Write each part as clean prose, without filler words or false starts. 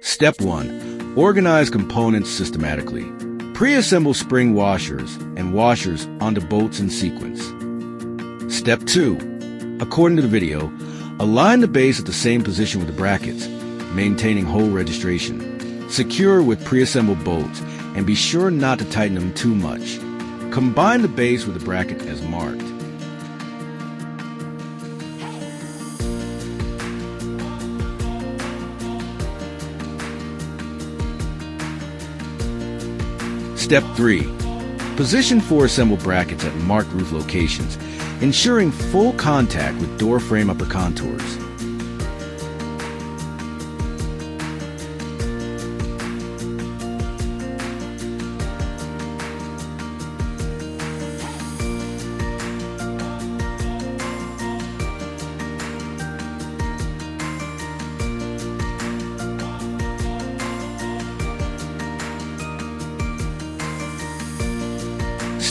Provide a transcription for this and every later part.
Step 1. Organize components systematically. Pre-assemble spring washers and washers onto bolts in sequence. Step 2. According to the video, align the base at the same position with the brackets, maintaining hole registration. Secure with pre-assembled bolts and be sure not to tighten them too much. Combine the base with the bracket as marked. Step 3. Position 4 assembled brackets at marked roof locations, ensuring full contact with door frame upper contours.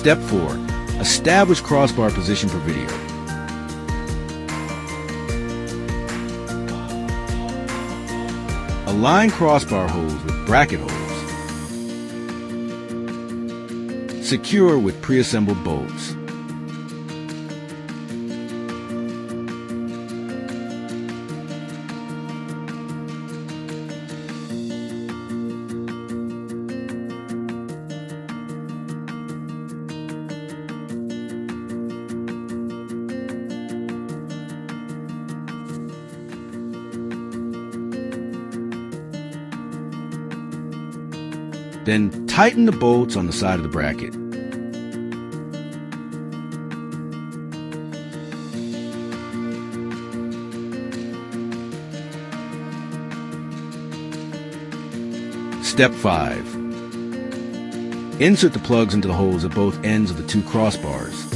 Step 4. Establish crossbar position for video. Align crossbar holes with bracket holes. Secure with pre-assembled bolts. Then tighten the bolts on the side of the bracket. Step 5. Insert the plugs into the holes at both ends of the two crossbars.